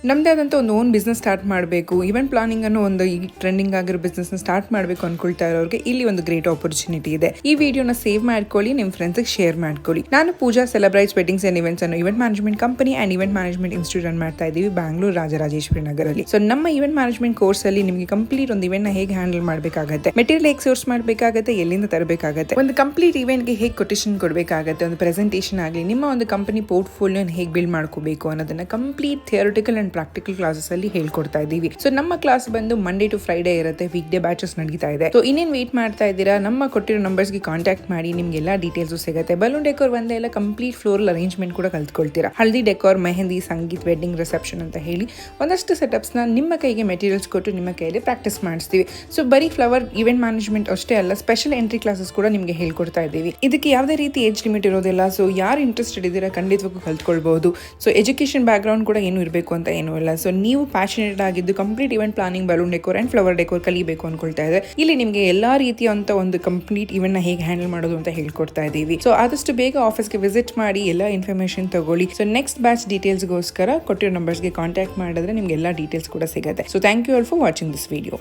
ನಮ್ಮದೇ ಆದಂಥ ಒಂದು ಓನ್ ಬಿಸ್ನೆಸ್ ಸ್ಟಾರ್ಟ್ ಮಾಡಬೇಕು, ಈವೆಂಟ್ ಪ್ಲಾನಿಂಗ್ ಅನ್ನೋ ಒಂದು ಈ ಟ್ರೆಂಡಿಂಗ್ ಆಗಿರೋ ಬಿಸ್ನೆಸ್ ಸ್ಟಾರ್ಟ್ ಮಾಡಬೇಕು ಅನ್ಕೊಳ್ತಾ ಇರೋರಿಗೆ ಇಲ್ಲಿ ಒಂದು ಗ್ರೇಟ್ ಆಪರ್ಚುನಿಟಿ ಇದೆ. ಈ ವಿಡಿಯೋನ ಸೇವ್ ಮಾಡ್ಕೊಳ್ಳಿ, ನಿಮ್ಮ ಫ್ರೆಂಡ್ಸ್ಗೆ ಶೇರ್ ಮಾಡ್ಕೊಳ್ಳಿ. ನಾನು ಪೂಜಾ ಸೆಲೆಬ್ರೈಟ್ಸ್ ವೆಡ್ಡಿಂಗ್ಸ್ ಅಂಡ್ ಇವೆಂಟ್ಸ್ ಅನ್ನೋ event management company and event management institute run ಮಾಡ್ತಾ ಇದ್ದೀವಿ ಬ್ಯಾಂಗ್ಳೂರು ರಾಜರಾಜೇಶ್ವರಿ ನಗರಲ್ಲಿ. ಸೊ ನಮ್ಮ ಇವೆಂಟ್ ಮ್ಯಾನೇಜ್ಮೆಂಟ್ ಕೋರ್ಸ್ ಅಲ್ಲಿ ನಿಮಗೆ ಕಂಪ್ಲೀಟ್ ಒಂದು ಇವೆಂಟ್ ನ ಹೇಗೆ ಹ್ಯಾಂಡಲ್ ಮಾಡಬೇಕಾಗುತ್ತೆ, ಮೆಟೀರಿಯಲ್ ಹೇಗೆ ಸೋರ್ಸ್ ಮಾಡಬೇಕಾಗುತ್ತೆ, ಎಲ್ಲಿಂದ ತರಬೇಕಾಗುತ್ತೆ, ಒಂದು ಕಂಪ್ಲೀಟ್ ಇವೆಂಟ್ಗೆ ಹೇಗೆ ಕೊಟೇಶನ್ ಕೊಡಬೇಕಾಗುತ್ತೆ, ಒಂದು ಪ್ರೆಸೆಂಟೇಷನ್ ಆಗಲಿ, ನಿಮ್ಮ ಒಂದು ಕಂಪನಿ ಪೋರ್ಟ್ಫೋಲಿಯೋನ ಹೇಗೆ ಬಿಲ್ಡ್ ಮಾಡ್ಕೋಬೇಕು ಅನ್ನೋದನ್ನ complete theoretical and practical classes ಅಲ್ಲಿ ಹೇಳ್ಕೊಡ್ತಾ ಇದ್ದೀವಿ. ಸೊ ನಮ್ಮ ಕ್ಲಾಸ್ ಬಂದು ಮಂಡೇ ಟು ಫ್ರೈಡೆ ಇರುತ್ತೆ, ವೀಕ್ ಡೇ ಬ್ಯಾಚಸ್ ನಡೀತಾ ಇದೆ. ಸೊ ಇನ್ನೇನು ವೇಟ್ ಮಾಡ್ತಾ ಇದ್ದೀರಾ, ನಮ್ಮ ಕೊಟ್ಟಿರೋ ನಂಬರ್ಸ್ಗೆ ಕಾಂಟ್ಯಾಕ್ಟ್ ಮಾಡಿ, ನಿಮ್ಗೆ ಎಲ್ಲಾ ಡೀಟೇಲ್ಸ್ ಸಿಗುತ್ತೆ. ಬಲೂನ್ ಡೆಕೋರ್ ಒಂದೇ ಎಲ್ಲ ಕಂಪ್ಲೀಟ್ ಫ್ಲೋರಲ್ ಅರೇಂಜ್ಮೆಂಟ್ ಕೂಡ ಕಲ್ತ್ಕೊಳ್ತೀರಾ. ಹಲ್ದಿ ಡೆಕೋರ್, ಮೆಹಂದಿ, ಸಂಗೀತ್, ವೆಡ್ಡಿಂಗ್ ರಿಸೆಪ್ಷನ್ ಅಂತ ಹೇಳಿ ಒಂದಷ್ಟು ಸೆಟಪ್ಸ್ ನ ನಿಮ್ಮ ಕೈಗೆ ಮೆಟೀರಿಯಲ್ಸ್ ಕೊಟ್ಟು ನಿಮ್ಮ ಕೈಯಲ್ಲಿ ಪ್ರಾಕ್ಟೀಸ್ ಮಾಡಿಸ್ತೀವಿ. ಸೊ ಬರೀ ಫ್ಲವರ್ ಇವೆಂಟ್ ಮ್ಯಾನೇಜ್ಮೆಂಟ್ ಅಷ್ಟೇ ಅಲ್ಲ, ಸ್ಪೆಷಲ್ ಎಂಟ್ರಿ ಕ್ಲಾಸಸ್ ಕೂಡ ನಿಮಗೆ ಹೇಳ್ಕೊಡ್ತಾ ಇದ್ದೀವಿ. ಇದಕ್ಕೆ ಯಾವುದೇ ರೀತಿ ಏಜ್ ಲಿಮಿಟ್ ಇರೋದಿಲ್ಲ. ಸೊ ಯಾರು ಇಂಟ್ರೆಸ್ಟೆಡ್ ಇದ್ದೀರಾ ಖಂಡಿತವಾಗೂ ಕಲ್ತ್ಕೊಳ್ಬಹುದು. ಸೊ ಎಜುಕೇಶನ್ ಬ್ಯಾಕ್ ಗ್ರೌಂಡ್ ಕೂಡ ಏನು ಇರಬೇಕು ಅಂತ ಏನೂ ಇಲ್ಲ. ಸೊ ನೀವು ಪ್ಯಾಷನೇಟ್ ಆಗಿದ್ದು complete event planning, balloon decor and flower decor ಕಲಿಬೇಕು ಅನ್ಕೊಳ್ತಾ ಇದ್ದಾರೆ, ಇಲ್ಲಿ ನಿಮಗೆ ಎಲ್ಲಾ ರೀತಿಯಂತ ಒಂದು ಕಂಪ್ಲೀಟ್ ಇವೆಂಟ್ ನ ಹೇಗೆ ಹ್ಯಾಂಡಲ್ ಮಾಡೋದು ಅಂತ ಹೇಳ್ಕೊಡ್ತಾ ಇದ್ದೀವಿ. ಸೊ ಆದಷ್ಟು ಬೇಗ ಆಫೀಸ್ಗೆ ವಿಸಿಟ್ ಮಾಡಿ ಎಲ್ಲ ಇನ್ಫಾರ್ಮೇಶನ್ ತಗೊಳ್ಳಿ. ಸೊ ನೆಕ್ಸ್ಟ್ ಬ್ಯಾಚ್ ಡೀಟೇಲ್ಸ್ಗೋಸ್ಕರ ಕೊಟ್ಟಿರೋ ನಂಬರ್ಸ್ಗೆ ಕಾಂಟ್ಯಾಕ್ಟ್ ಮಾಡಿದ್ರೆ ನಿಮ್ಗೆ ಎಲ್ಲ ಡೀಟೇಲ್ಸ್ ಕೂಡ ಸಿಗುತ್ತೆ. So thank you all for watching this video.